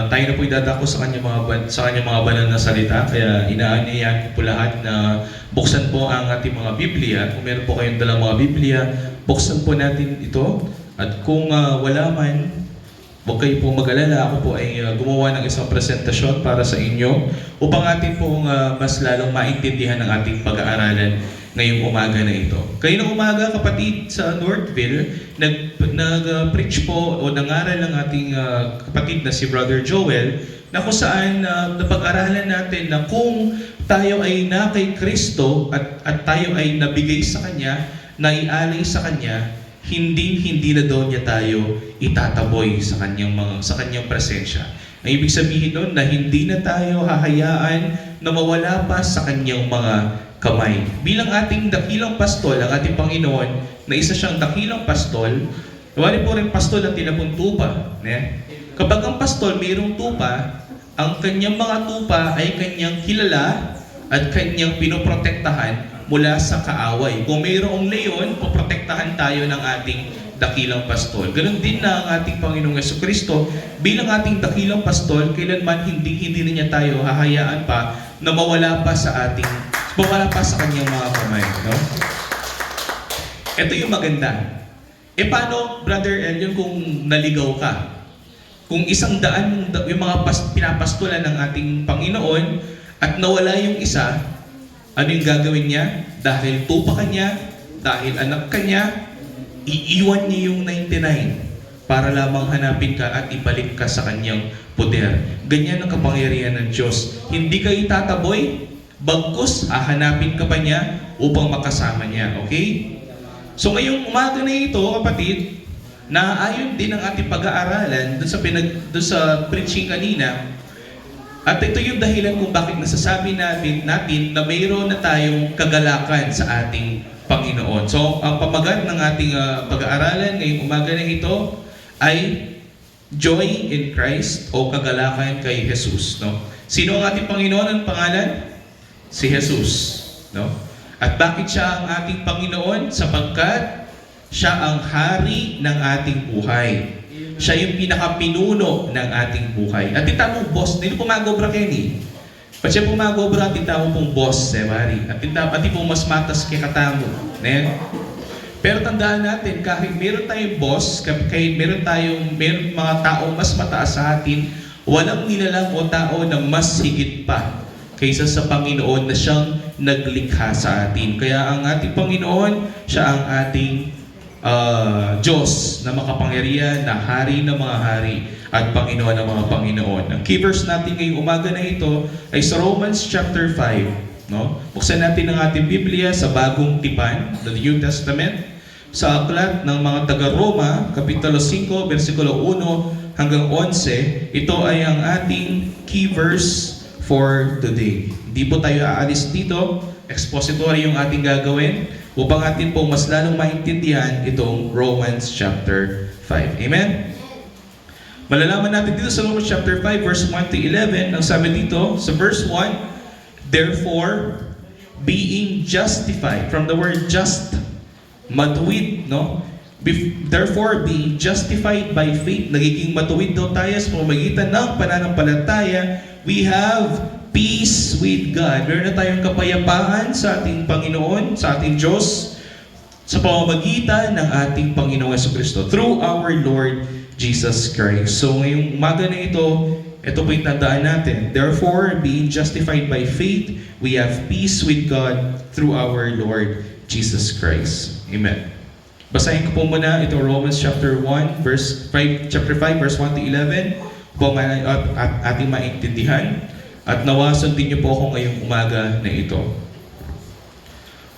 Tayo na po idadako sa kanyang sa kanyang mga banal na salita. Kaya inaanyayahan ko po lahat na buksan po ang ating mga Biblia. Kung meron po kayong dalang mga Biblia, buksan po natin ito. At kung wala man, huwag kayo po mag-alala. Ako po ay gumawa ng isang presentasyon para sa inyo upang atin pong mas lalong maintindihan ang ating pag-aaralan ngayong umaga na ito. Kayo ng umaga, kapatid, sa Northville, nag-preach po o nangaral ng ating kapatid na si Brother Joel na kung saan napag-aralan natin na kung tayo ay na kay Kristo at tayo ay nabigay sa Kanya, naialay sa Kanya, hindi na daw niya tayo itataboy sa kanyang presensya. Ang ibig sabihin nun na hindi na tayo hahayaan na mawala pa sa kanyang mga kamay. Bilang ating dakilang pastol, ang ating Panginoon, na isa siyang dakilang pastol, nawari po rin pastol ang tinapong tupa. Kapag ang pastol mayroong tupa, ang kanyang mga tupa ay kanyang kilala at kanyang pinoprotektahan mula sa kaaway. Kung mayroong leon, poprotektahan tayo ng ating dakilang pastol. Ganon din na ang ating Panginoong Jesucristo, bilang ating dakilang pastol, kailanman hindi na niya tayo hahayaan pa na mawala pa sa kanyang mga kamay. No? Ito yung maganda. Paano, Brother Elion, kung naligaw ka? Kung 100 yung mga pinapastulan ng ating Panginoon at nawala yung isa, ano yung gagawin niya? Dahil tupa ka niya, dahil anak ka niya, iiwan niya yung 99 para lamang hanapin ka at ibalik ka sa kanyang poder. Ganyan ang kapangyarihan ng Diyos. Hindi ka itataboy, bagkus hahanapin ka pa niya upang makasama niya. Okay? So ngayong umaga na ito, kapatid, naayon din ang ating pag-aaralan dun sa preaching kanina. At ito yung dahilan kung bakit nasasabi natin na mayroon na tayong kagalakan sa ating Panginoon. So, ang pamagat ng ating pag-aaralan ngayong umaga na ito ay Joy in Christ o kagalakan kay Jesus. No? Sino ang ating Panginoon? Ang pangalan? Si Jesus. No? At bakit siya ang ating Panginoon? Sapagkat siya ang hari ng ating buhay. Siya yung pinakapinuno ng ating buhay. At tita mo, boss, hindi po magobra Kenny. Pag siya po magobra, tita mo pong boss, mari. At pati po mas matas kay katamo. Pero tandaan natin, kahit meron tayong boss, kahit meron mga tao mas mataas sa atin, walang nilalang o tao na mas higit pa kaysa sa Panginoon na siyang naglikha sa atin. Kaya ang ating Panginoon, siya ang ating Diyos na makapangyarihan, na hari ng mga hari at Panginoon ng mga Panginoon. Ang key verse natin ngayong umaga na ito ay sa Romans chapter 5. No? Buksan natin ang ating Biblia sa Bagong Tipan, the New Testament, sa aklat ng mga taga-Roma, Kapitulo 5, versikulo 1 hanggang 11. Ito ay ang ating key verse for today. Hindi po tayo aalis dito. Expository yung ating gagawin upang atin po mas lalong maintindihan itong Romans chapter 5. Amen? Malalaman natin dito sa Romans chapter 5 verse 1 to 11. Ang sabi dito sa verse 1, therefore, being justified, from the word just, matuwid, no? Therefore, being justified by faith, nagiging matuwid daw tayo sa pamamagitan ng pananampalataya, we have peace with God. Meron na tayong kapayapaan sa ating Panginoon, sa ating Diyos, sa pamamagitan ng ating Panginoong Jesucristo through our Lord Jesus Christ. So ngayong umaga na ito po yung tandaan natin. Therefore, being justified by faith, we have peace with God through our Lord Jesus Christ. Amen. Basahin ko po muna ito Romans chapter 5 verse 1 to 11 upang ating maintindihan. At nawa sundin niyo po ako ngayong umaga na ito.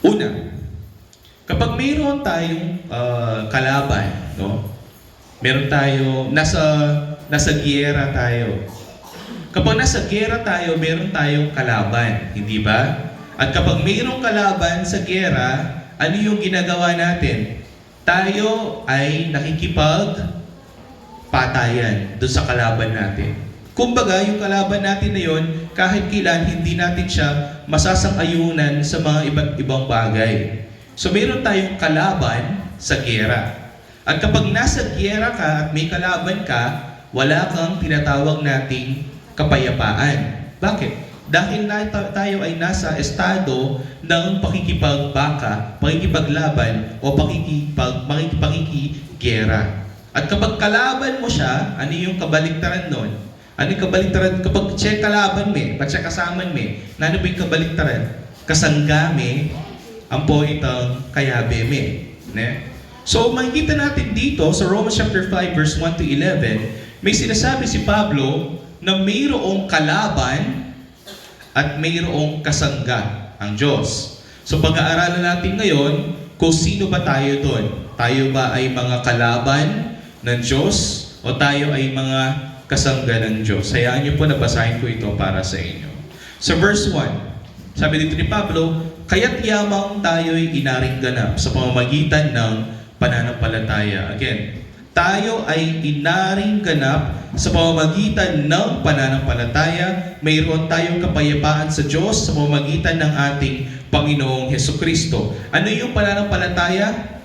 Una, kapag mayroon tayong kalaban, no? Meron tayo, nasa giyera tayo. Kapag nasa giyera tayo, meron tayong kalaban, hindi ba? At kapag mayroong kalaban sa giyera, ano yung ginagawa natin? Tayo ay nakikipagpatayan doon sa kalaban natin. Kumbaga, yung kalaban natin na yun, kahit kailan, hindi natin siya masasang-ayunan sa mga iba't ibang bagay. So, mayroon tayong kalaban sa giyera. At kapag nasa giyera ka at may kalaban ka, wala kang tinatawag nating kapayapaan. Bakit? Dahil tayo ay nasa estado ng pakikipagbaka, pakikipaglaban, o pakikigera. At kapag kalaban mo siya, ano yung kabaliktaran nun? Ano yung kabaliktaran? Kapag siya kalaban me, pag siya kasaman me, ano ba yung kabaliktaran? Kasanggame, ang po itang kayabe me. Ne? So makikita natin dito sa Romans chapter 5 verse 1 to 11, may sinasabi si Pablo na mayroong kalaban at mayroong kasangga ang Diyos. So pag-aaralan natin ngayon kung sino ba tayo doon. Tayo ba ay mga kalaban ng Diyos o tayo ay mga kasangga ng Diyos? Hayaan niyo po na basahin ko ito para sa inyo. Sa verse 1, sabi dito ni Pablo, kaya't yamang tayo'y inaring ganap sa pamamagitan ng pananampalataya. Again, tayo ay inaring ganap sa pamamagitan ng pananampalataya. Mayroon tayong kapayapaan sa Diyos sa pamamagitan ng ating Panginoong Hesukristo. Ano yung pananampalataya?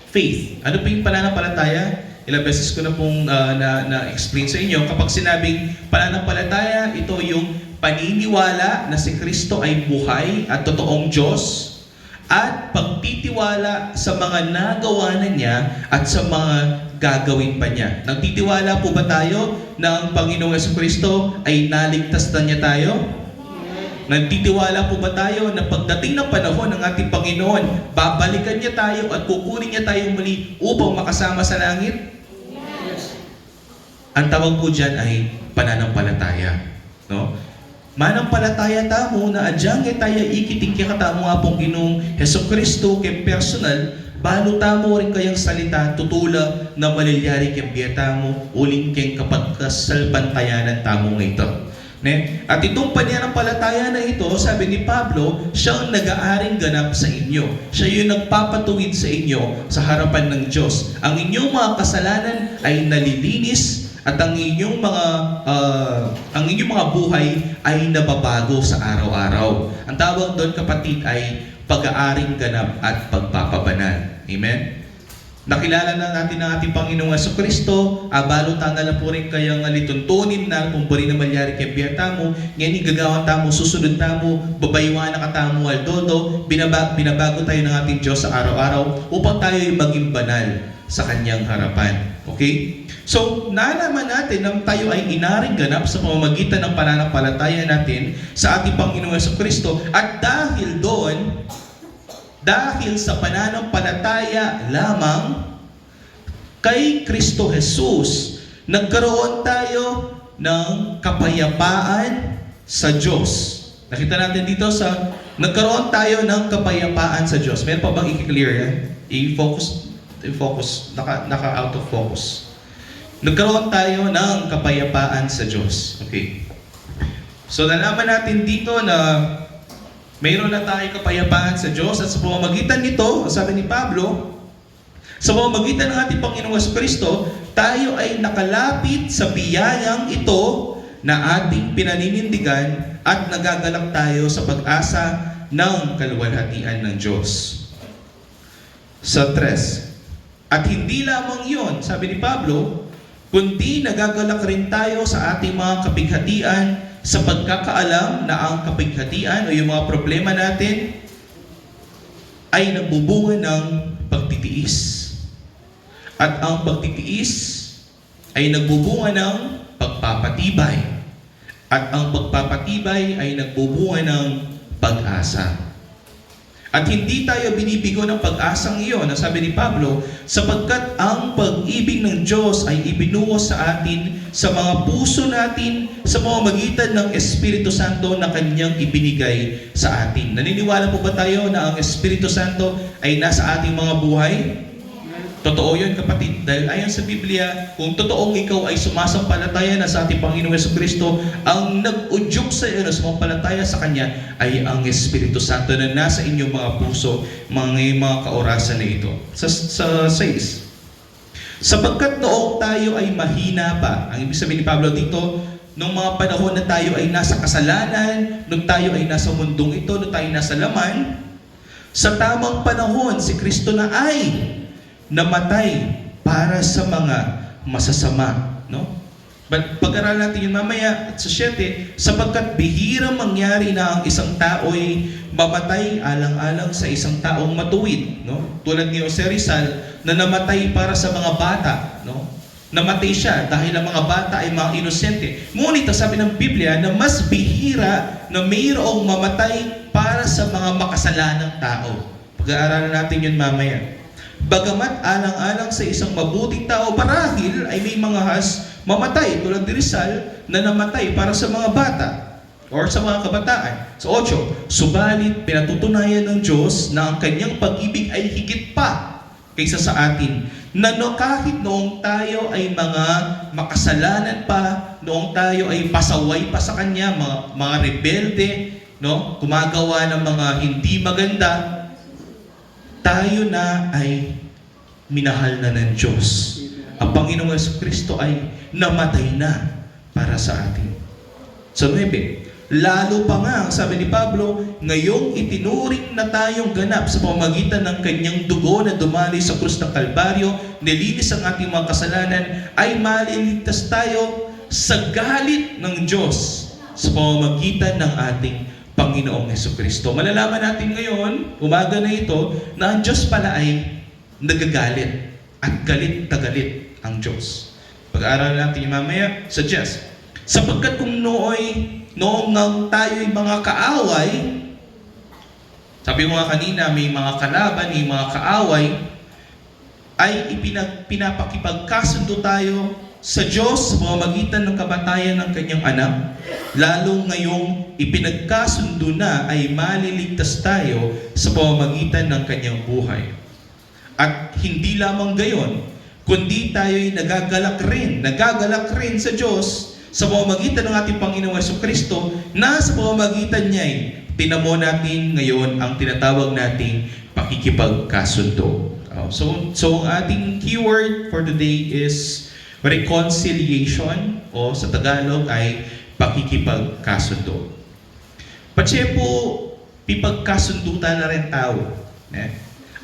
Faith. Ano pa yung pananampalataya? Ilang beses ko na pong na-explain sa inyo. Kapag sinabing pananampalataya, ito yung paniniwala na si Kristo ay buhay at totoong Diyos, at pagtitiwala sa mga nagawa na niya at sa mga gagawin pa niya. Nagtitiwala po ba tayo na ang Panginoong Jesucristo ay naligtas na niya tayo? Nagtitiwala po ba tayo na pagdating ng panahon ng ating Panginoon, babalikan niya tayo at kukunin niya tayo muli upang makasama sa langit? Yes. Ang tawag po dyan ay pananampalataya. No? Manampalataya tamo na adyang tayo ikiting katamo nga pong Ginoong Hesukristo kay personal, balo tamo rin kayang salita tutula na malilyari kay biyata mo uling keng kapagkasalbantayanan tamo nga ito. Ne? At itong pananampalataya na ito, sabi ni Pablo, siyang nag-aaring ganap sa inyo. Siya yung nagpapatuwid sa inyo sa harapan ng Diyos. Ang inyong mga kasalanan ay nalilinis at ang inyong mga buhay ay nababago sa araw-araw. Ang tawag doon, kapatid, ay pag-aaring ganap at pagpapabanal. Amen? Nakilala na natin ang ating Panginoong Jesucristo, abalo tanda na po rin kayang alituntunin na kung bari na malyari kay biyata mo, ngayon gagawan tamo, susunod tamo, babaywan na katamo aldodo, binabago tayo ng ating Diyos sa araw-araw upang tayo ay maging banal sa Kanyang harapan. Okay? So, nalaman natin na tayo ay inaring ganap sa pamamagitan ng pananampalataya natin sa ating Panginoong Jesucristo, at dahil doon, dahil sa pananampalataya lamang kay Kristo Jesus, nagkaroon tayo ng kapayapaan sa Diyos. Nakita natin dito sa nagkaroon tayo ng kapayapaan sa Diyos. Meron pa bang i-clear yan? I-focus. Naka-out of focus. Nagkaroon tayo ng kapayapaan sa Diyos. Okay. So, nalaman natin dito na mayroon na tayong kapayapaan sa Diyos, at sa pamamagitan nito, sabi ni Pablo, sa pamamagitan ng ating Panginoong Jesucristo, tayo ay nakalapit sa biyayang ito na ating pinaninindigan at nagagalak tayo sa pag-asa ng kaluwalhatian ng Diyos. Sa 3, at hindi lamang yon, sabi ni Pablo, kundi nagagalak rin tayo sa ating mga kapighatian sa pagkakaalam na ang kapighatian o yung mga problema natin ay nagbubunga ng pagtitiis. At ang pagtitiis ay nagbubunga ng pagpapatibay. At ang pagpapatibay ay nagbubunga ng pag-asa. At hindi tayo binibigo ng pag-asang iyon, na sabi ni Pablo, sapagkat ang pag-ibig ng Diyos ay ibinuhos sa atin sa mga puso natin sa pamamagitan ng Espiritu Santo na Kanyang ibinigay sa atin. Naniniwala po ba tayo na ang Espiritu Santo ay nasa ating mga buhay? Totoo yun, kapatid. Dahil ayon sa Biblia, kung totoong ikaw ay sumasampalataya na sa ating Panginoong Jesucristo, ang nag-udyok sa iyo na sumampalataya sa Kanya ay ang Espiritu Santo na nasa inyong mga puso, mga kaorasan na ito. Sa 6, sapagkat noong tayo ay mahina pa, ang ibig sabihin ni Pablo dito, nung mga panahon na tayo ay nasa kasalanan, nung tayo ay nasa mundong ito, nung tayo nasa laman, sa tamang panahon, si Kristo na ay namatay para sa mga masasama, no? Pag-aralan natin yun mamaya at sa 7, sapagkat bihirang mangyari na ang isang tao'y mamatay alang-alang sa isang taong matuwid, no? Tulad ni Jose Rizal na namatay para sa mga bata, no? Namatay siya dahil ang mga bata ay mga inosente. Ngunit sabi ng Biblia na mas bihira na mayroong mamatay para sa mga makasalanang tao. Pag-aaralan natin yun mamaya. Bagamat alang-alang sa isang mabuting tao, marahil ay may mga mamatay tulad ni Rizal na namatay para sa mga bata or sa mga kabataan. Sa 8, subalit pinatutunayan ng Diyos na ang kanyang pag-ibig ay higit pa kaysa sa atin. Na kahit noong tayo ay mga makasalanan pa, noong tayo ay pasaway pa sa Kanya, mga rebelde, no? Gumagawa ng mga hindi maganda, tayo na ay minahal na ng Diyos. Ang Panginoong Jesucristo ay namatay na para sa atin. Sa 9, lalo pa nga, ang sabi ni Pablo, ngayong itinuring na tayong ganap sa pamamagitan ng kanyang dugo na dumali sa krus ng Kalbaryo, nilinis ang ating mga kasalanan, ay maliligtas tayo sa galit ng Diyos sa pamamagitan ng ating Panginoong Jesucristo. Malalaman natin ngayon, umaga na ito, na ang Diyos pala ay nagagalit at galit na galit ang Diyos. Pag-aaral natin mamaya sa Diyos. Sapagkat kung noong tayo'y mga kaaway, sabi mo nga kanina, may mga kalaban, may mga kaaway, ay pinapakipagkasundo tayo sa Diyos sa pamamagitan ng kamatayan ng kanyang anak. Lalo ngayong ipinagkasundo na ay maliligtas tayo sa pamamagitan ng kanyang buhay. At hindi lamang gayon, kundi tayo'y nagagalak rin sa Diyos sa pamamagitan ng ating Panginoong Jesucristo, na sa pamamagitan niya'y tinamo natin ngayon ang tinatawag nating pakikipagkasundo. So ang ating keyword for today is reconciliation, o sa Tagalog ay pakikipagkasundo. Patse po, pipagkasundutan na rin tao.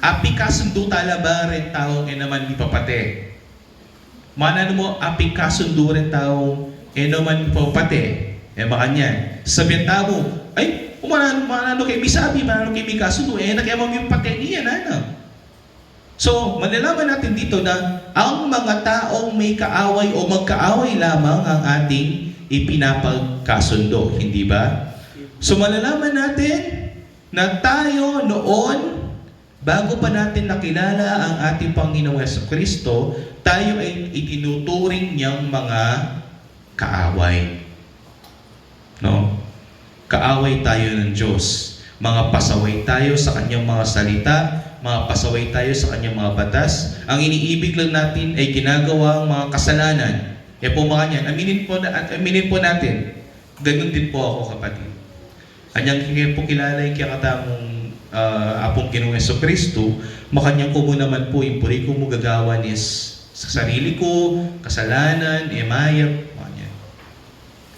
Api kasunduta la ba rin tao naman ipapate. Manano mo, api kasundo rin tao naman ipapate. Makanya, sabihin tao, ay, manano kay misabi, manano kay mi kasundo, nakiamam yung pate niya, So, malalaman natin dito na ang mga taong may kaaway o magkaaway lamang ang ating ipinapagkasundo, hindi ba? So, malalaman natin na tayo noon, bago pa natin nakilala ang ating Panginoong Jesucristo, tayo ay itinuturing niyang mga kaaway. No? Kaaway tayo ng Diyos. Mga pasaway tayo sa kanyang mga salita, mga pasaway tayo sa kanyang mga batas. Ang iniibig lang natin ay ginagawang mga kasalanan. Po mga yan, aminin po natin. Ganun din po ako, kapatid. Anyang po kilala yung kakatamong apong Ginoong Jesucristo, makanyang ko mo naman po, yung puri ko mo gagawan is sa sarili ko, kasalanan, mayat, mga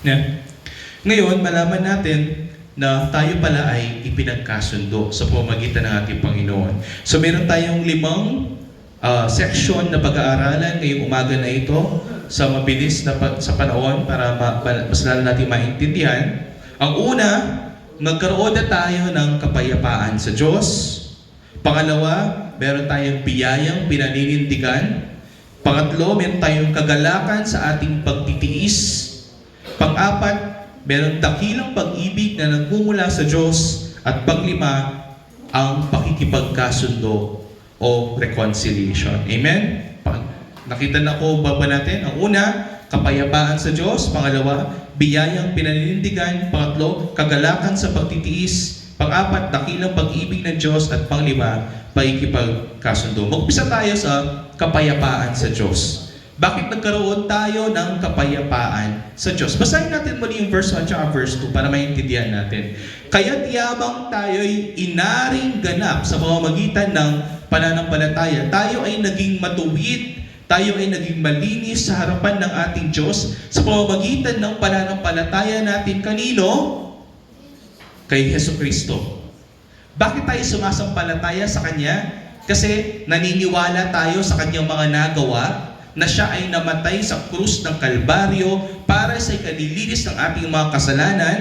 yan. Ngayon, malaman natin na tayo pala ay ipinagkasundo sa pamamagitan ng ating Panginoon. So meron tayong 5 section na pag-aaralan ngayong umaga na ito sa mabilis na sa panahon para mas lalo natin maintindihan. Ang una, nagkaroon na tayo ng kapayapaan sa Diyos. Pangalawa, meron tayong biyayang pinaninindigan. Pangatlo, meron tayong kagalakan sa ating pagtitiis. Pang-apat, meron dakilang pag-ibig na nagmumula sa Diyos. At pang-5, ang pakikipagkasundo o reconciliation. Amen? Nakita na ko ba natin? Ang una, kapayapaan sa Diyos. Pangalawa, biyayang pinaninindigan. Pangatlo, kagalakan sa pagtitiis. Pang-apat, dakilang pag-ibig ng Diyos. At pang-5, pakikipagkasundo. Mag-umpisa tayo sa kapayapaan sa Diyos. Bakit nagkaroon tayo ng kapayapaan sa Diyos? Basahin natin muli yung verse 1 at verse 2 para maintindihan natin. Kaya't yabang tayo'y inaring ganap sa pamamagitan ng pananampalataya, tayo ay naging matuwid, tayo ay naging malinis sa harapan ng ating Diyos sa pamamagitan ng pananampalataya natin kanino? Kay Jesucristo. Bakit tayo sumasampalataya sa Kanya? Kasi naniniwala tayo sa Kanyang mga nagawa, na siya ay namatay sa krus ng Kalbaryo para sa ikalilinis ng ating mga kasalanan,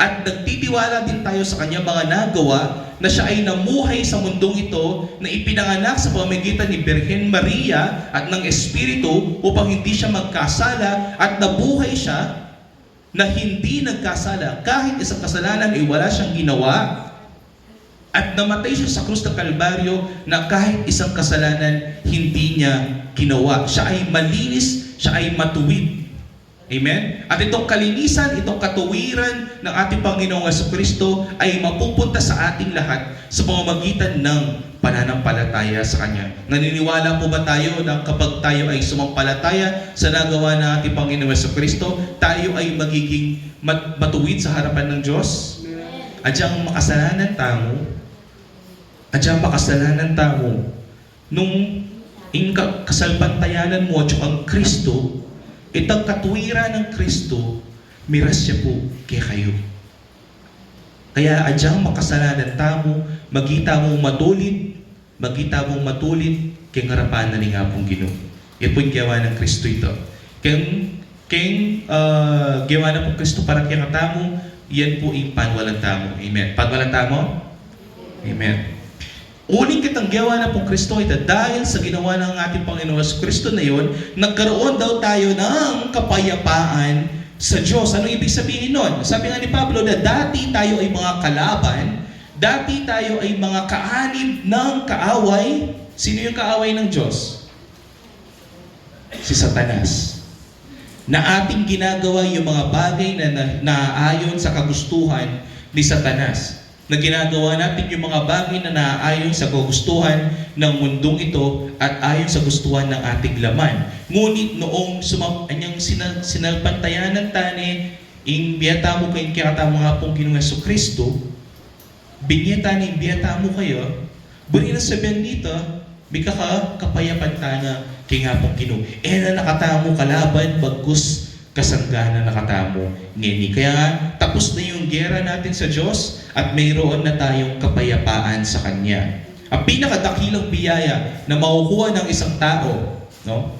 at nagtitiwala din tayo sa kanyang mga nagawa na siya ay namuhay sa mundong ito na ipinanganak sa pamamagitan ni Birhen Maria at ng Espiritu upang hindi siya magkasala, at nabuhay siya na hindi nagkasala. Kahit isang kasalanan ay wala siyang ginawa, at namatay siya sa krus ng Kalbaryo na kahit isang kasalanan hindi niya ginawa. Siya ay malinis, siya ay matuwid. Amen? At itong kalinisan, itong katuwiran ng ating Panginoong Jesucristo ay mapupunta sa ating lahat sa pamamagitan ng pananampalataya sa Kanya. Naniniwala po ba tayo na kapag tayo ay sumampalataya sa nagawa ng ating Panginoong Jesucristo, tayo ay magiging matuwid sa harapan ng Diyos? Adyang makasalanan tamo, nung kasalbantayanan mo at ang Kristo, itang katuwiran ng Kristo, miras siya po kay kayo. Kaya adyang makasalanan tamo, magita mong matulit, kay ngarapan na ni nga pong Ginoo. Yan po yung gawa ng Kristo ito. Kaya gawa na pong Kristo para kaya katamo, yan po yung panwalang tamo. Amen. Panwalang tamo? Amen. Uling kitang gawa na pong Kristo ito dahil sa ginawa ng ating Panginoon Kristo na yon, nagkaroon daw tayo ng kapayapaan sa Diyos. Anong ibig sabihin nun? Sabi nga ni Pablo na dati tayo ay mga kalaban, dati tayo ay mga kaanib ng kaaway. Sino yung kaaway ng Diyos? Si Satanas. Na ating ginagawa yung mga bagay na naaayon sa kagustuhan ni Satanas. Na ginagawa natin yung mga bagay na naaayon sa kagustuhan ng mundong ito at ayon sa gustuhan ng ating laman. Ngunit noong anyang sinalpantayanan tani, in biyata mo kayo kaya mga pong Ginoong Jesucristo, binyata ni biyata mo kayo, buri na sabihin dito, may kapayapan tana kay nga pong Ginoo. Na nakatamo kalaban, bagkus kasanggana nakatamo ngini. Kaya nga, tapos na yung gera natin sa Diyos at mayroon na tayong kapayapaan sa Kanya. Ang pinakadakilang biyaya na makukuha ng isang tao, no,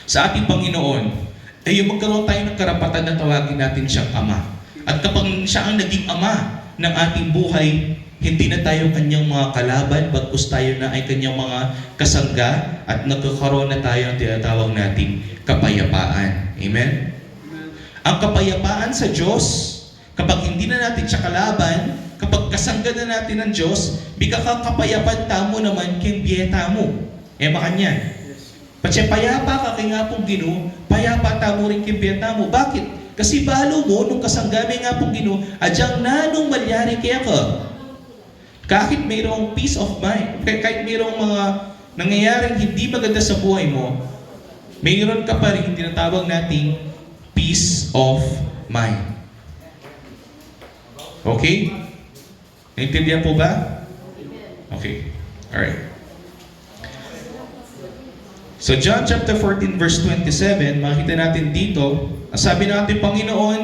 sa ating Panginoon, ay yung magkaroon tayo ng karapatan na tawagin natin siyang Ama. At kapag siya ang naging Ama ng ating buhay, hindi na tayo kanyang mga kalaban, bagkus tayo na ay kanyang mga kasangga at nagkakaroon na tayo ng tinatawag nating kapayapaan. Amen? Ang kapayapaan sa Diyos, kapag hindi na natin siya kalaban, kapag kasangga na natin ng Diyos, bigka ka kapayapan tamo naman keng biyeta mo. Makanyan. Patse payapa ka kay nga pong Ginoo, payapa tamo rin keng biyeta mo. Bakit? Kasi balo mo, nung kasanggami nga pong Ginoo, adyang nanong malyari kaya ka. Kahit mayroong peace of mind, kahit mayroong mga nangyayaring hindi maganda sa buhay mo, mayroon ka pa rin tinatawag nating peace of mind. Okay? Naintindihan po ba? Okay. Alright. So John chapter 14 verse 27, makita natin dito, sabi ng ating Panginoon,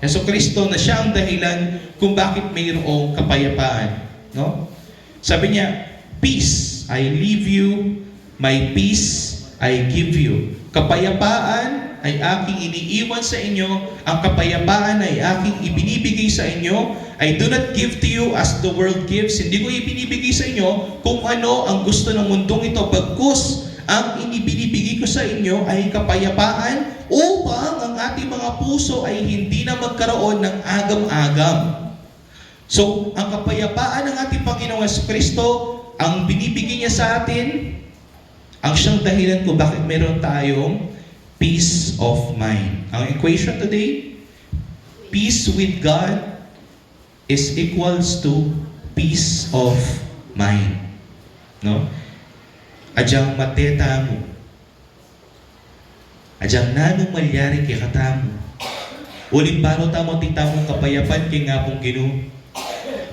Jesucristo, na siya ang dahilan kung bakit mayroong kapayapaan. No? Sabi niya, peace I leave you, my peace I give you. Kapayapaan ay aking iniiwan sa inyo, ang kapayapaan ay aking ibinibigay sa inyo. I do not give to you as the world gives. Hindi ko ibinibigay sa inyo kung ano ang gusto ng mundong ito, bagkus ang inibinibigay ko sa inyo ay kapayapaan upang ang ating mga puso ay hindi na magkaroon ng agam-agam. So, ang kapayapaan ng ating Panginoong Jesucristo, ang binibigay niya sa atin, ang siyang dahilan kung bakit meron tayong peace of mind. Ang equation today, peace with God is equals to peace of mind. No? Adyang mateta mo. Adyang nanong malyari kay katamo. Uling baro tamo titamong kapayapan kay nga pong Ginoo.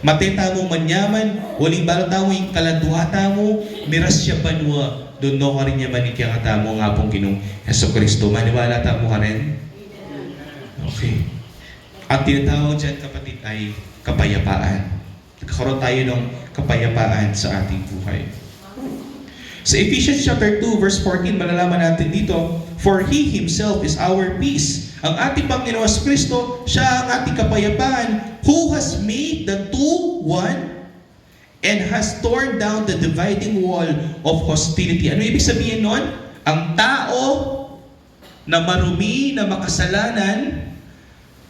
Mateta mo manyaman, uling baro tamo yung kalanduhata mo, miras siya banwa, doon no ka rin niya manikya katamo nga pong Ginoo. Jesucristo, maniwala tamo ka rin? Okay. Ang tinatawag dyan, kapatid, ay kapayapaan. Nagkakaroon tayo ng kapayapaan sa ating buhay. Sa Ephesians chapter 2, verse 14, malalaman natin dito, "For He Himself is our peace." Ang ating Panginoon Kristo, siya ang ating kapayapaan, who has made the two one and has torn down the dividing wall of hostility. Ano ibig sabihin nun? Ang tao na marumi, na makasalanan,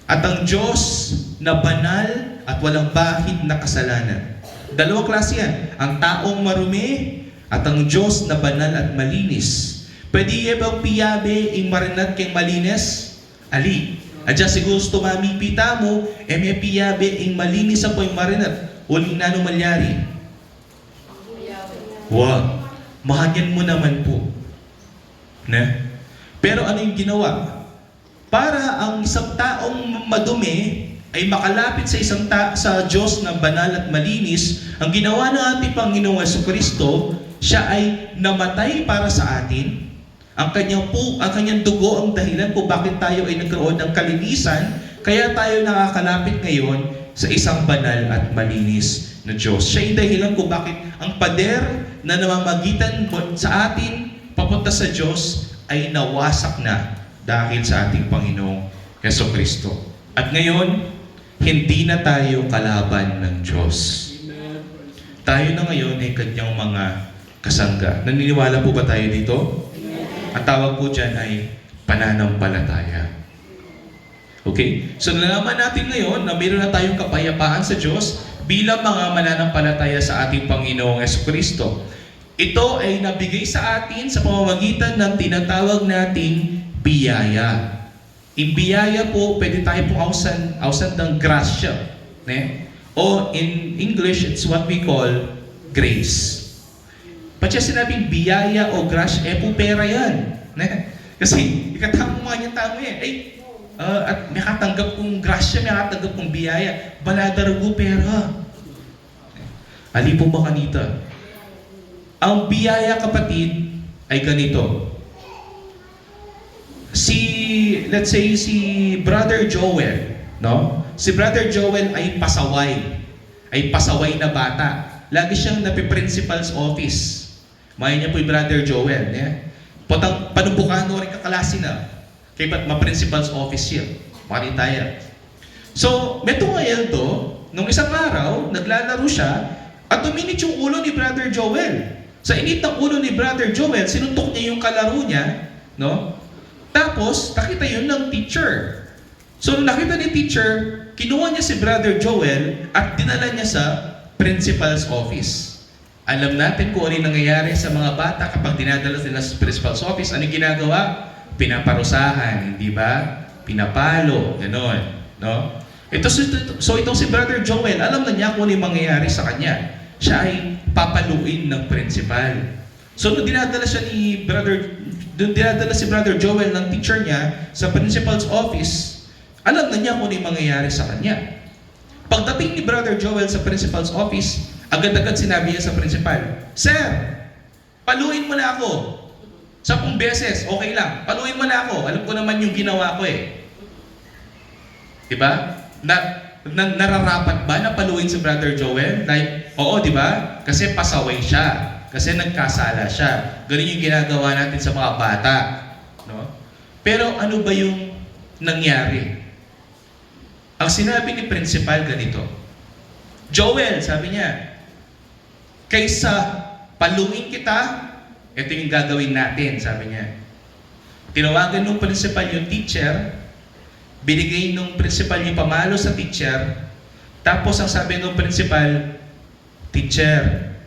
at ang Diyos na banal at walang bahid na kasalanan. Dalawang klase yan. Ang taong marumi at ang Diyos na banal at malinis. Pwede bang piyabe ing marinat keng malinis? Ali. Adya siguro tumamipita mo, may piyabe ing malinis ako ing marinat. Uling na nung malyari. Wow. Mahanyan mo naman po. Na? Pero ano yung ginawa? Para ang isang taong madumi ay makalapit sa Diyos na banal at malinis, ang ginawa ng ating Panginoong Jesucristo, siya ay namatay para sa atin. Ang kanyang dugo ang dahilan kung bakit tayo ay nagkaroon ng kalinisan, kaya tayo nakakalapit ngayon sa isang banal at malinis na Diyos. Siya yung dahilan kung bakit ang pader na namamagitan sa atin papunta sa Diyos ay nawasak na dahil sa ating Panginoong Jesucristo. At ngayon, hindi na tayo kalaban ng Diyos. Tayo na ngayon ay kanyang mga kasangga. Naniniwala po ba tayo dito? Ang tawag po dyan ay pananampalataya. Okay? So nalaman natin ngayon na mayroon na tayong kapayapaan sa Diyos bilang mga mananampalataya sa ating Panginoong Jesucristo. Ito ay nabigay sa atin sa pamamagitan ng tinatawag nating biyaya. In biyaya po, pwede tayo pong ausan ng grasya. Ne? O in English, it's what we call grace. Pag siya sinabing biyaya o grasya, po pera yan. Ne? Kasi, ikatamo mga niya tamo yan. At may katanggap kong grasya, may katanggap kong biyaya. Baladarago pera. Ali po ba kanita? Ang biyaya, kapatid, ay ganito. Let's say, si Brother Joel, no? Si Brother Joel ay pasaway na bata. Lagi siyang napi-principal's office. Maya niya po yung Brother Joel. Panubukano rin kakalasi na. Kaya ma-principal's office siya. Maritaya. So, meto ngayon to, nung isang araw, naglalaro siya, at tuminit yung ulo ni Brother Joel. Sa init ng ulo ni Brother Joel, sinuntok niya yung kalaro niya, no? Tapos, nakita yun ng teacher. So, nung nakita ni teacher, kinuha niya si Brother Joel at dinala niya sa principal's office. Alam natin kung ano yung nangyayari sa mga bata kapag dinadala sila sa principal's office. Ano yung ginagawa? Pinaparusahan, hindi ba? Pinapalo, gano'n. No? So itong si Brother Joel, alam na niya kung ano yung mangyayari sa kanya. Siya ay papaluin ng principal. So nung dinadala si Brother Joel ng teacher niya sa principal's office, alam na niya kung ano yung mangyayari sa kanya. Pagdating ni Brother Joel sa principal's office, agad-agad sinabi niya sa principal, "Sir, paluin mo na ako. 10 beses, okay lang. Paluin mo na ako. Alam ko naman yung ginawa ko eh." Diba? Nararapat ba na paluin si Brother Joel? Like, oo, diba? Kasi pasaway siya. Kasi nagkasala siya. Ganun yung ginagawa natin sa mga bata. No? Pero ano ba yung nangyari? Ang sinabi ni principal ganito, "Joel," sabi niya, "kaysa paluin kita, ito yung gagawin natin," sabi niya. Tinawagan ng principal yung teacher, binigay ng principal yung pamalo sa teacher, tapos ang sabi ng principal, "Teacher,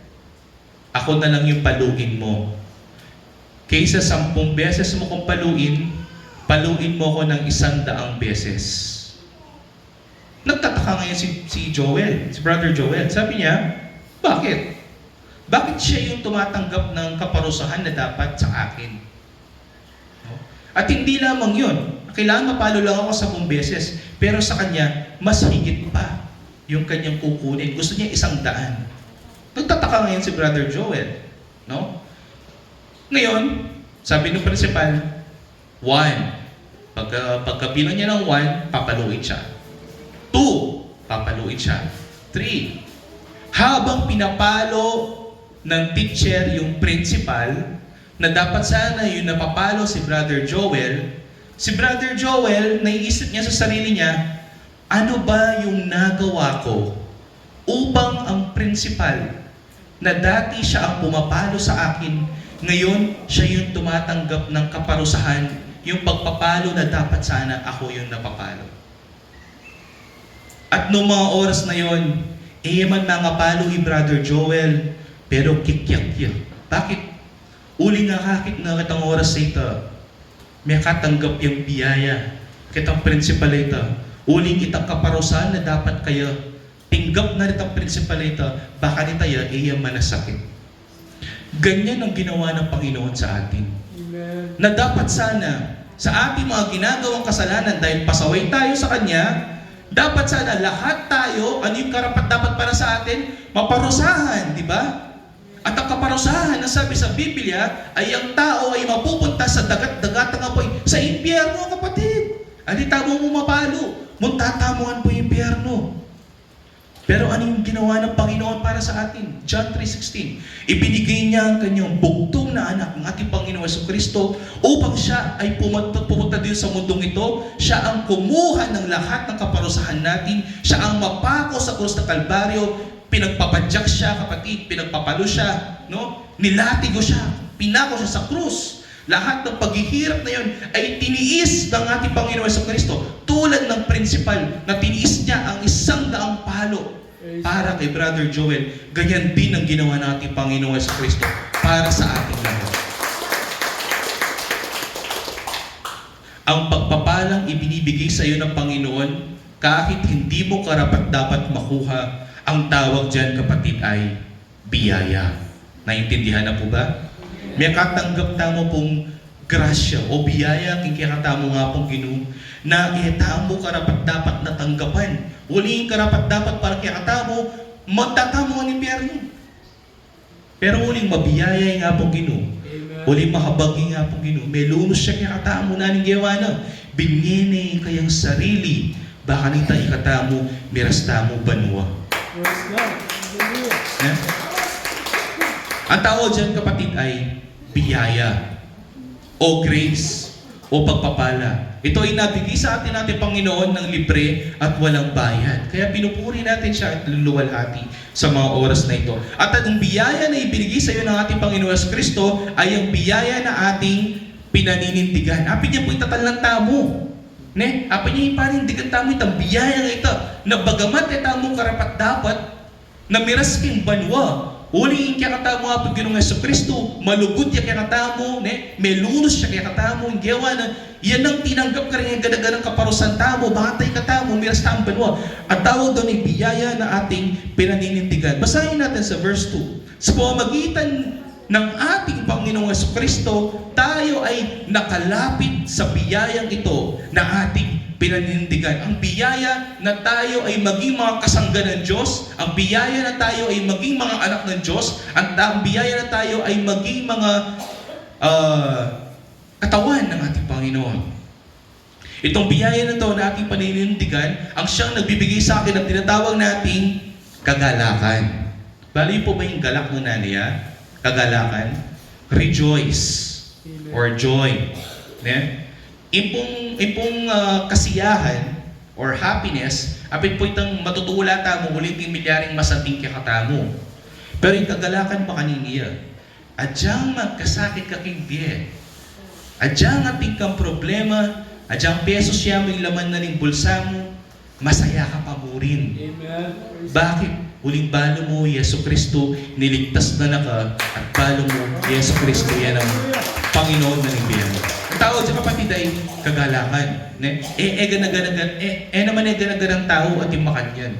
ako na lang yung paluin mo. Kaysa 10 beses mo kong paluin mo ko ng 100 beses." Nagtataka ngayon si Joel, si Brother Joel. Sabi niya, bakit? Bakit siya yung tumatanggap ng kaparusahan na dapat sa akin? No? At hindi lamang yun. Kailangan mapalo lang ako 10 beses. Pero sa kanya, mas higit pa yung kanyang kukunin. Gusto niya 100. Nagtataka ngayon si Brother Joel. No? Ngayon, sabi ng principal, 1. Pagkabilang niya ng 1, papaluin siya. 2, papaluin siya. 3, habang pinapalo ng teacher, yung principal, na dapat sana yung napapalo si Brother Joel. Si Brother Joel, naiisip niya sa sarili niya, ano ba yung nagawa ko upang ang principal na dati siya ang pumapalo sa akin, ngayon siya yung tumatanggap ng kaparusahan, yung pagpapalo na dapat sana ako yung napapalo. At noong mga oras na yon, man nangapalo ni Brother Joel, pero kikyak-kyak. Bakit? Uli nga kakit na kitang oras sa ito, may katanggap yung biyaya, kitang prinsipal ito, uling itang kaparusahan na dapat kayo, tinggap na itang prinsipal ito, baka ni tayo, manasakit. Ganyan ang ginawa ng Panginoon sa atin. Amen. Na dapat sana, sa ating mga ginagawang kasalanan, dahil pasaway tayo sa Kanya, dapat sana lahat tayo, ano yung karapat dapat para sa atin? Maparusahan, di ba? At ang kaparusahan na sabi sa Biblia ay ang tao ay mapupunta sa dagat-dagat ng apoy sa impyerno, kapatid. Alita mo mapalo, muntatamuhan po yung impyerno. Pero ano yung ginawa ng Panginoon para sa atin? John 3:16. Ibinigay niya ang kanyang bugtong na anak, ng ating Panginoon Jesucristo, upang siya ay pumunta din sa mundong ito. Siya ang kumuha ng lahat ng kaparusahan natin. Siya ang mapako sa krus ng Kalbaryo. Pinagpapadyak siya, kapatid, pinagpapalo siya, no? Nilatigo siya, pinako siya sa krus. Lahat ng paghihirap na yon ay tiniis ng ating Panginoon Jesucristo, tulad ng principal na tiniis niya ang 100 palo para kay Brother Joel. Ganyan din ang ginawa ng ating Panginoon Jesucristo para sa ating lahat. Ang pagpapalang ibinibigay sa iyo ng Panginoon, kahit hindi mo karapat-dapat makuha, ang tawag dyan, kapatid, ay biyaya. Naintindihan na po ba? May katanggap tamo pong grasya o biyaya, kikikatamo nga pong Ginoo, na itamo karapat-dapat na tanggapan. Huling karapat-dapat para kikatamo, magtatamo ang impyerno. Pero huling mabiyaya nga pong Ginoo. Huling mahabagi nga pong Ginoo. May lunos siya kikatamo na ng gawana. Binyene kayang sarili, baka nita ikatamo, mirastamo banwa. Yeah? Ang tawag dyan, kapatid, ay biyaya o grace o pagpapala. Ito ay nabigay sa atin natin Panginoon ng libre at walang bayad. Kaya pinupuri natin siya at luluwalhati sa mga oras na ito. At ang biyaya na ibinigay sa iyo ng ating Panginoon Kristo ay ang biyaya na ating pinaninindigan. Apin niya po itatalang tamo. Ne? Apin niya yung panindigan tamo itang biyaya na ito. Na bagamat itamo karapat dapat na miras king banwa. Uling kaya katamo nga pag Ginoong Jesucristo, malugod kaya katamo, ne? May lunos siya kaya katamo, yung gawa na, yan ang tinanggap ka rin yung gadaganang kaparusan tamo, batay katamo, miras tamo banwa. At tawag doon ay biyaya na ating pinaninindigan. Basahin natin sa verse 2. Sa pamamagitan ng ating Panginoong Jesucristo, tayo ay nakalapit sa biyayang ito na ating pinaninindigan. Ang biyaya na tayo ay maging mga kasangga ng Diyos, ang biyaya na tayo ay maging mga anak ng Diyos, ang biyaya na tayo ay maging mga katawan ng ating Panginoon. Itong biyaya na ito na ating paninindigan, ang siyang nagbibigay sa akin ng tinatawag nating kagalakan. Bali po ba yung galak ng nanaya? Kagalakan? Rejoice or joy. Ne? Ipong kasiyahan or happiness, apit po itang matutula tamo, ulit yung milyaring masanting kakatamo. Pero yung kagalakan pa kaniniya, adyang magkasakit kakigbiye, adyang ating kang problema, adyang peso siya may laman na ng bulsa mo, masaya ka pa mo rin. Amen. Bakit? Huling balo mo, Yesu Kristo, niligtas na naka, at balo mo, Yesu Kristo, yan ang Panginoon na nagbiyan. Ang tawag sa kapatid ay kagalakan. Naman ganaganang tao at yung makanyan.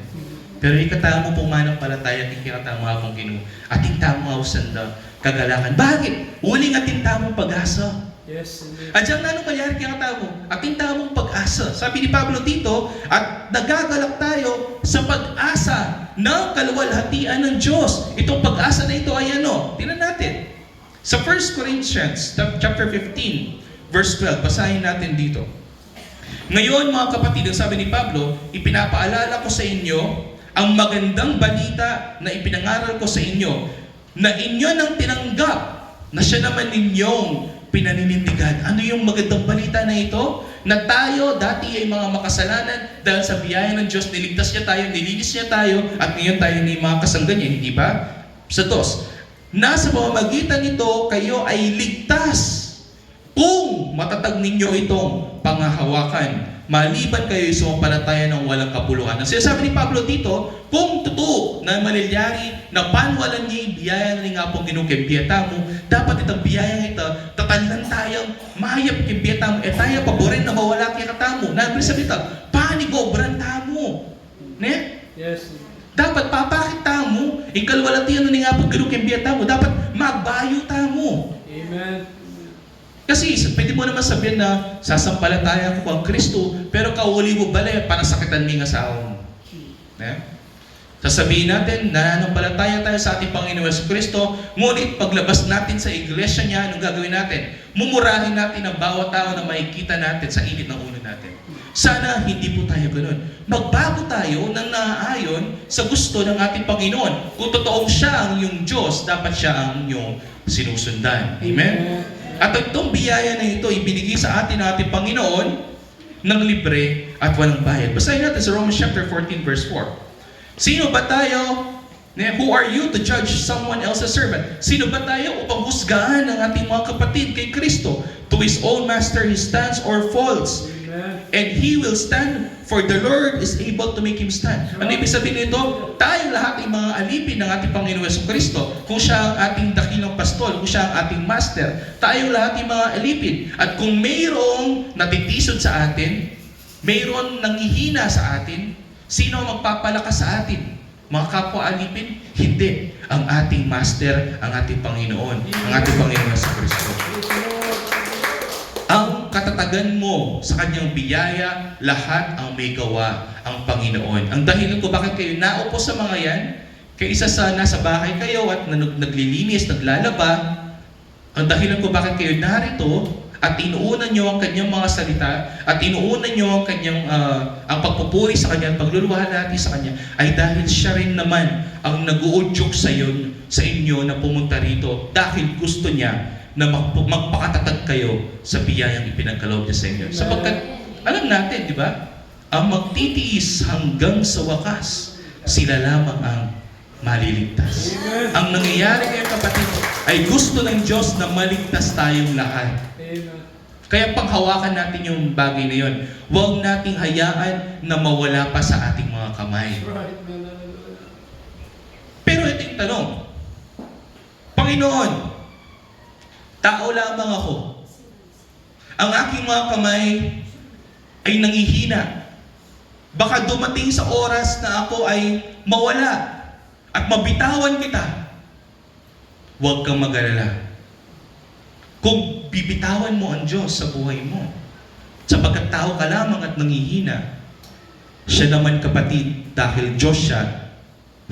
Pero ikatamo po manampalataya at ikatamo akong Ginoo. At ikatamo ako sanda kagalakan. Bakit? Huling at ikatamo pag-asa. Yes, at dyan na anong mayari kaya katamo? Ating tamong pag-asa. Sabi ni Pablo dito, at nagagalak tayo sa pag-asa ng kaluwalhatian ng Diyos. Itong pag-asa na ito ay ano? Tingnan natin. Sa 1 Corinthians chapter 15, verse 12, basahin natin dito. Ngayon mga kapatid, ang sabi ni Pablo, ipinapaalala ko sa inyo ang magandang balita na ipinangaral ko sa inyo. na inyo nang tinanggap na siya naman ninyong pinaninindigan. Ano yung magandang balita na ito? Na tayo dati ay mga makasalanan dahil sa biyaya ng Diyos, niligtas niya tayo, nilinis niya tayo, at ngayon tayo ni mga kasangga niya, hindi ba? Sa dos, nasa pamamagitan nito, kayo ay ligtas kung matatag ninyo itong pangahawakan. Maliban kayo sumampalataya ng walang kapuluhan. Ang sinasabi ni Pablo dito, kung totoo na malilyari na panwalan niya yung biyaya na nga pong ginukimpieta mo, dapat itong biyaya ito, tatanlan tayong mahayap kimpieta mo, tayo paborin na mawala kaya katamo. Nabi sabi ito, panigobran tamo. Ne? Yes. Dapat papakit tamo, ikalwalatian na nga pong ginukimpieta mo, dapat magbayo tamo. Amen. Kasi pwede mo naman sabihin na sasampalataya ko kang Kristo, pero kauli mo balay, panasakitan mo yung asawa mo. Sasabihin natin, nananampalataya tayo sa ating Panginoon Yesu Kristo, ngunit paglabas natin sa iglesia niya, anong gagawin natin? Mumurahin natin ang bawat tao na makikita natin sa init ng ulo natin. Sana hindi po tayo ganun. Magbago tayo ng naaayon sa gusto ng ating Panginoon. Kung totoong siya ang iyong Diyos, dapat siya ang iyong sinusundan. Amen? At itong biyaya na ito, ibinigay sa atin ng ating Panginoon ng libre at walang bayad. Basahin natin sa Romans chapter 14 verse 4. Sino ba tayo? Who are you to judge someone else's servant? Sino ba tayo upang husgahan ang ating mga kapatid kay Kristo? To his own master he stands or falls. And he will stand, for the Lord is able to make him stand. Ano ibig sabihin nito? Tayo lahat ay mga alipin ng ating Panginoon Yesu Kristo. Kung siya ang ating dakilang pastol, kung siya ang ating master, tayo lahat ay mga alipin. At kung mayroong natitisod sa atin, mayroong nanghihina sa atin, sino ang magpapalakas sa atin? Mga kapwa alipin? Hindi. Ang ating master, ang ating Panginoon, ang ating Panginoon Yesu Kristo. Ang katatagan mo sa kanyang biyaya, lahat ang may gawa ang Panginoon. Ang dahilan ko bakit kayo naupo sa mga yan, kaysa sa nasa bahay kayo at naglilinis, naglalaba, ang dahilan ko bakit kayo narito at inuunan nyo ang kanyang mga salita at inuunan nyo ang kanyang ang pagpupuri sa kanya at pagluluwalhati sa kanya ay dahil siya rin naman ang nag-uudyok sa inyo na pumunta rito dahil gusto niya na magpakatatag kayo sa biyayang ipinagkaloob niya sa inyo. Sapagkat, alam natin, di ba? Ang magtitiis hanggang sa wakas, sila lamang ang maliligtas. Amen. Ang nangyayari ngayon, kapatid, ay gusto ng Diyos na maligtas tayong lahat. Amen. Kaya panghawakan natin yung bagay na yun. Huwag nating hayaan na mawala pa sa ating mga kamay. Right. Pero ito yung tanong. Panginoon, tao lamang ako. Ang aking mga kamay ay nangihina. Baka dumating sa oras na ako ay mawala at mabitawan kita. Huwag kang mag-alala. Kung bibitawan mo ang Diyos sa buhay mo, sapagkat tao ka lamang at nangihina, siya naman kapatid, dahil Diyos siya,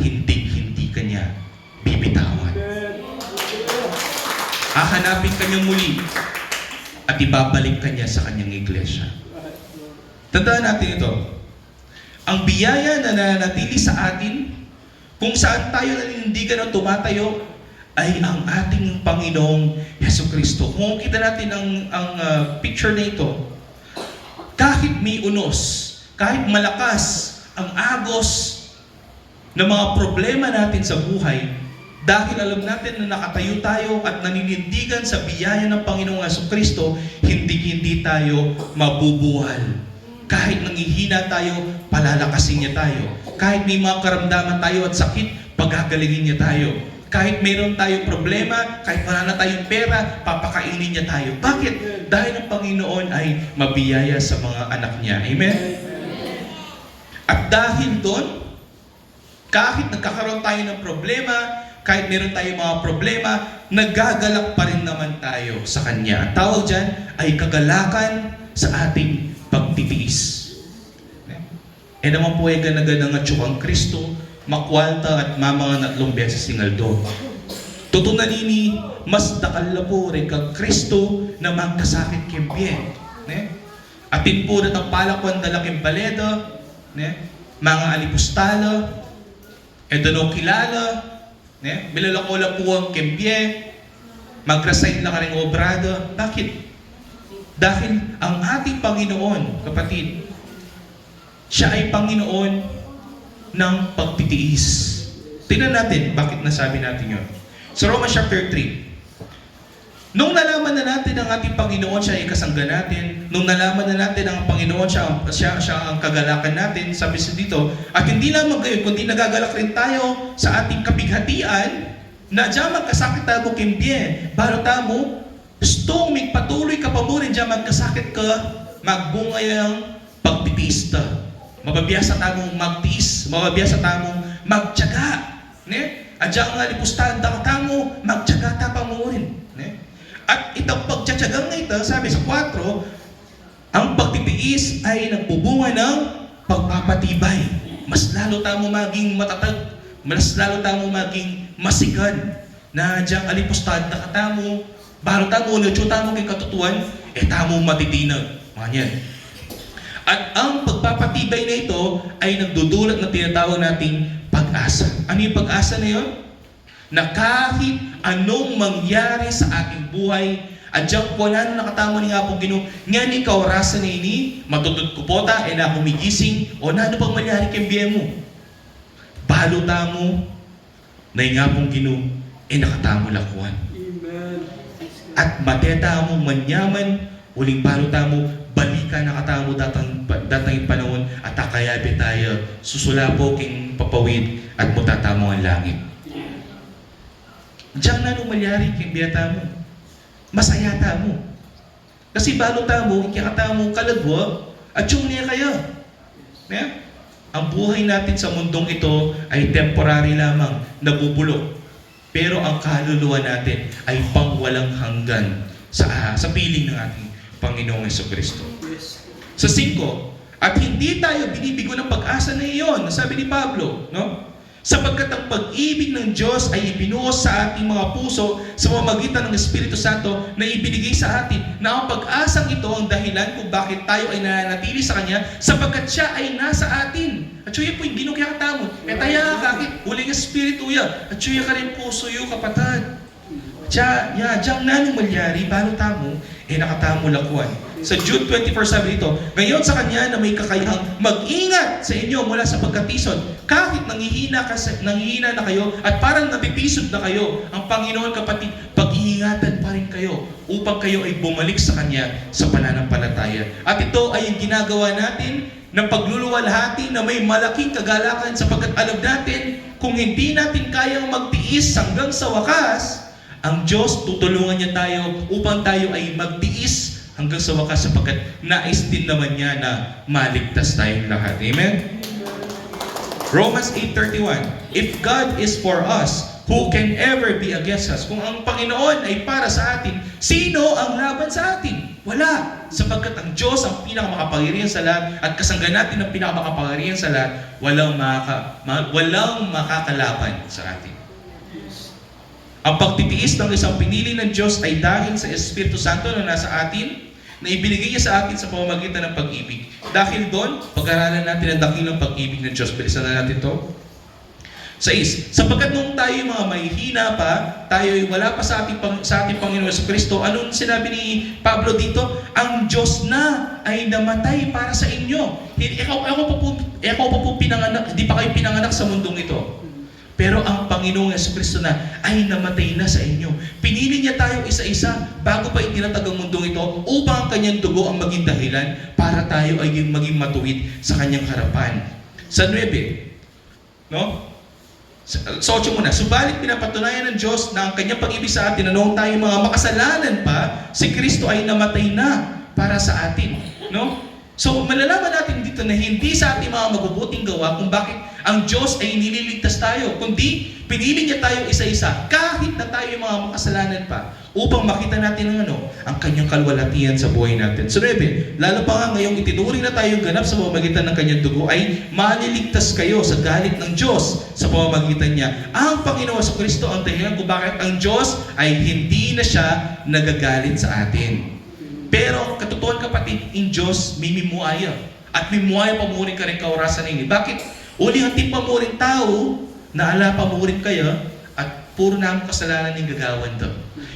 hindi ka niya bibitawan. Hahanapin kanya muli at ibabalik kanya sa kanyang iglesia. Tandaan natin ito. Ang biyaya na nananatili sa atin, kung saan tayo naninindigan o tumatayo, ay ang ating Panginoong Yesu Kristo. Kung kita natin ang picture na ito, kahit may unos, kahit malakas ang agos ng mga problema natin sa buhay, dahil alam natin na nakatayo tayo at naninindigan sa biyaya ng Panginoong Jesucristo, hindi tayo mabubuhal. Kahit nangihina tayo, palalakasin niya tayo. Kahit may mga karamdaman tayo at sakit, pagagalingin niya tayo. Kahit mayroon tayong problema, kahit wala na tayong pera, papakainin niya tayo. Bakit? Dahil ang Panginoon ay mabiyaya sa mga anak niya. Amen? At dahil doon, kahit nagkakaroon tayo ng problema, kahit meron tayong mga problema, nagagalak pa rin naman tayo sa Kanya. Ang tawag dyan ay kagalakan sa ating pagtitiis. E naman po ay ganagan nga ang Kristo, makwalta at mamanga 3 beses singaldo. Tutunanini, mas dakal po rin kag Kristo na magkasakit kembyen. Atin po na ang palakwan dalaking baleda, mga alipustala, edano kilala, Ne? Bilalakola po ang kembye, mag-resign na ka rin obrado. Bakit? Dahil ang ating Panginoon, kapatid, siya ay Panginoon ng pagtitiis. Tingnan natin bakit nasabi natin yun. Sa Romans chapter 3, nung nalaman na natin ang ating Panginoon, siya ay kasangga natin. Nung nalaman na natin ang Panginoon, siya ang kagalakan natin, sabi sa dito, at hindi lamang gayon, kundi nagagalak rin tayo sa ating kapighatian, na diyan magkasakit tayo kimbye. Baro tamo, stong patuloy ka pa mo rin diyan magkasakit ka, magbungay ang pagtitiis ta. Mababiyasa tamong magtiis, mababiyasa tamong magtiyaga. Ne? At diyan nga lipustahan ka tamo, magtiyaga ta pa mo rin. Ne? At itong pagtsatsagang na ito, sabi sa 4, ang pagtitiis ay nagbubunga ng pagpapatibay. Mas lalo tamo maging matatag, mas lalo tamo maging masigan, na diyang alipustad na katamo, baro tamo, nagtyo tamo kay katutuan, tamo matitinag. Mga yan. At ang pagpapatibay na ito ay nagdudulot na tinatawag nating pag-asa. Ano yung pag-asa na yun? Na kahit anong mangyari sa ating buhay, at diyang po na nakatama ni nga pong Ginoo, nga ni kaorasan na ini, matutod ko po ta, na kumigising, o na ano pang mangyari kay biye mo? Balo tamo, na nga pong Ginoo, nakatamo lakuan. At mateta mo manyaman, uling balo tamo, balika nakatamo datang panahon, at akayabi tayo, susulapo king papawid, at mutatamo ang langit. Diyan na nung malyari kay biyata mo. Masaya ta mo. Kasi balo ta mo, ikikata mo kalagwa, at yung niya kayo. Yeah? Ang buhay natin sa mundong ito ay temporary lamang, nabubulok. Pero ang kaluluwa natin ay pangwalang hanggan sa piling ng ating Panginoong Jesucristo. Sa 5, at hindi tayo binibigo ng pag-asa na iyon, sabi ni Pablo, no? Sapagkat ang pag-ibig ng Diyos ay ibinuhos sa ating mga puso sa pamamagitan ng Espiritu Santo na ibinigay sa atin, na ang pag-asang ito ang dahilan kung bakit tayo ay nananatili sa Kanya, sapagkat Siya ay nasa atin. At siya po yung ginukiyakata mo. Taya kakit, uling Espiritu ya. At siya ka rin puso yung kapatad. Diyang nanong malyari, balo tamo, nakatamo lakuan. Sa Jude 24 sabi dito, ngayon sa Kanya na may kakayahang mag-ingat sa inyo mula sa pagkatisod, kahit nanghihina na kayo at parang napipisod na kayo, ang Panginoon kapatid, pag-iingatan pa rin kayo upang kayo ay bumalik sa Kanya sa pananampalataya. At ito ay ang ginagawa natin ng pagluluwalhati na may malaking kagalakan, sapagkat alam natin kung hindi natin kayang magtiis hanggang sa wakas, ang Diyos tutulungan niya tayo upang tayo ay magtiis hanggang sa wakas, sapagkat nais din naman niya na maligtas tayong lahat. Amen? Romans 8:31, if God is for us, who can ever be against us? Kung ang Panginoon ay para sa atin, sino ang laban sa atin? Wala. Sapagkat ang Diyos ang pinakamakapangyarihan sa lahat, at kasangga natin ang pinakamakapangyarihan sa lahat, walang makakalaban sa atin. Ang pagtitiis ng isang pinili ng Diyos ay dahil sa Espiritu Santo na nasa atin, na ibinigay niya sa atin sa pamamagitan ng pag-ibig. Dahil doon, pag-aralan natin ang dakilang pag-ibig ng Diyos. Bilisan na natin to. 6, sapagkat nung tayo mga mahihina pa, tayo ay wala pa sa ating Panginoon Jesucristo, anong sinabi ni Pablo dito? Ang Diyos na ay namatay para sa inyo. Ikaw pa po pinanganak, hindi pa kayo pinanganak sa mundong ito. Pero ang Panginoong Jesucristo na ay namatay na sa inyo. Pinili niya tayo isa-isa bago pa itinatag ang mundong ito, upang ang kanyang dugo ang maging dahilan para tayo ay maging matuwid sa kanyang harapan. Sa 9, no? Sa 8 muna, subalit pinapatunayan ng Diyos na ang kanyang pag-ibig sa atin, na noong tayo mga makasalanan pa, si Kristo ay namatay na para sa atin. No? So, malalaman natin dito na hindi sa ating mga mabubuting gawa kung bakit ang Diyos ay nililigtas tayo, kundi pinili niya tayo isa-isa, kahit na tayo mga makasalanan pa, upang makita natin ang kanyang kalwalhatian sa buhay natin. So, 9, lalo pa nga ngayong itinuring na tayong ganap sa pamamagitan ng kanyang dugo, ay maliligtas kayo sa galit ng Diyos sa pamamagitan niya. Ang Panginoon sa Kristo ang dahilan kung bakit ang Diyos ay hindi na siya nagagalit sa atin. Pero, katotohan kapatid, in Diyos, mimimuaya. At mimuaya pa mo rin ka rin kaorasan ninyo. Bakit? Uli ang tipa mo rin tao, naala pa mo rin kayo, at puro na ang kasalanan ng gagawan to.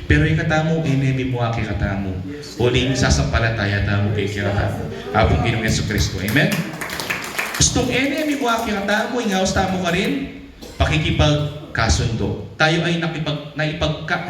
Pero ikatamo, enemy mo aki katamo. Uling sasampalataya tamo kay katamo. Abong Ginoong Jesucristo. Amen? Gustong enemy mo aki katamo, ingawas tamo ka rin, pakikipagkasundo. Tayo ay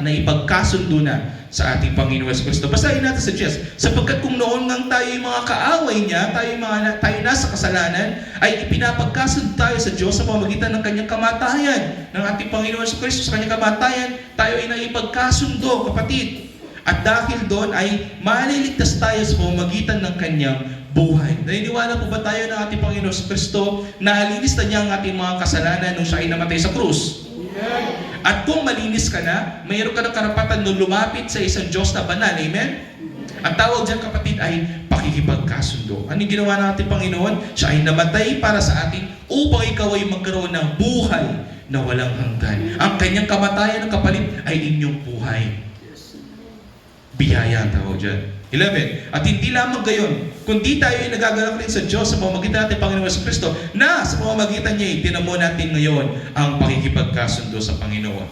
naipagkasundo na sa ating Panginoon Jesucristo. Basahin natin sa Diyos. Sapagkat kung noon ngang tayo yung mga kaaway niya, tayo nasa kasalanan, ay ipinapagkasundo tayo sa Diyos sa pamamagitan ng kanyang kamatayan. Ng ating Panginoon Jesucristo sa kanyang kamatayan, tayo ay naipagkasundo, kapatid. At dahil doon ay maliligtas tayo sa pamamagitan ng kanyang buhay. Naniniwala po ba tayo ng ating Panginoon Jesucristo na alinis na niya ang ating mga kasalanan nung siya ay namatay sa krus? At kung malinis ka na, mayroon ka ng karapatan na lumapit sa isang Diyos na banal. Amen? Ang tawag dyan, kapatid, ay pakikipagkasundo. Anong ginawa ng ating Panginoon? Siya ay namatay para sa atin upang ikaw ay magkaroon ng buhay na walang hanggan. Ang kanyang kamatayan ng kapalit ay inyong buhay. Biyaya ang tawag dyan. 11. At hindi lamang gayon, kundi tayo ay nagagalak rin sa Diyos sa pamamagitan natin Panginoon Jesucristo, na sa pamamagitan niya, tinamo natin ngayon ang pakikipagkasundo sa Panginoon.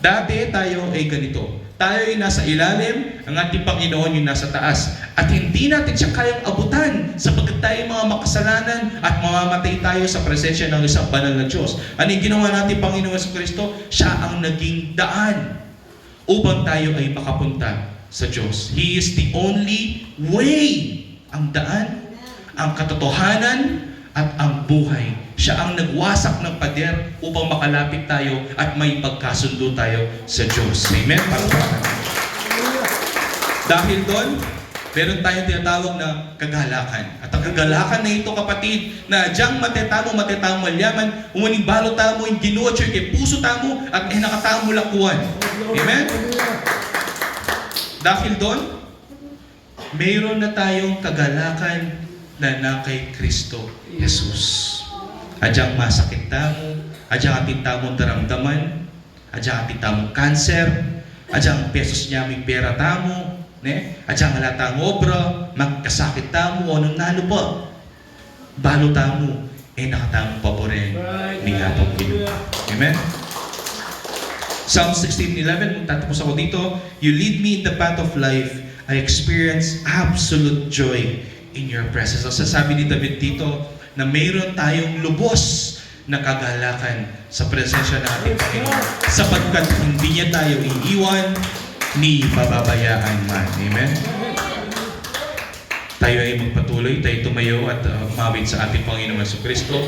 Dati tayo ay ganito. Tayo ay nasa ilalim, ang ating Panginoon yung nasa taas. At hindi natin siya kayang abutan sapagkat tayo mga makasalanan at mamamatay tayo sa presensya ng isang banal na Diyos. Ano yung ginawa natin Panginoon Jesucristo? Siya ang naging daan upang tayo ay makapunta sa Diyos. He is the only way. Ang daan, ang katotohanan, at ang buhay. Siya ang nagwasak ng pader upang makalapit tayo at may pagkasundo tayo sa Diyos. Amen? Dahil doon, meron tayong tinatawag na kagalakan. At ang kagalakan na ito, kapatid, na diyang matetamo malyaman, umuning balo tamo, yung ginuot siya kay puso tamo, at nakatamo lakuan. Amen? Dahil doon, mayroon na tayong kagalakan na kay Kristo Jesus. Adyang masakit tamo, adyang ating tamong daramdaman, adyang ating tamong cancer, adyang pesos niya may pera tamo, adyang halatang obra, magkasakit tamo, anong nalo po? Balo tamo, nakatamong paborin ni Gatong Ginoo. Amen? Psalm 16:11, tatapos ako dito. You lead me in the path of life. I experience absolute joy in your presence. So, sasabi ni David dito na mayroon tayong lubos na kagalakan sa presensya ng ating Panginoon sapagkat hindi niya tayo iiwan ni pababayaan man. Amen? Tayo ay magpatuloy, tayo tumayo at umawit sa ating Panginoon Jesucristo.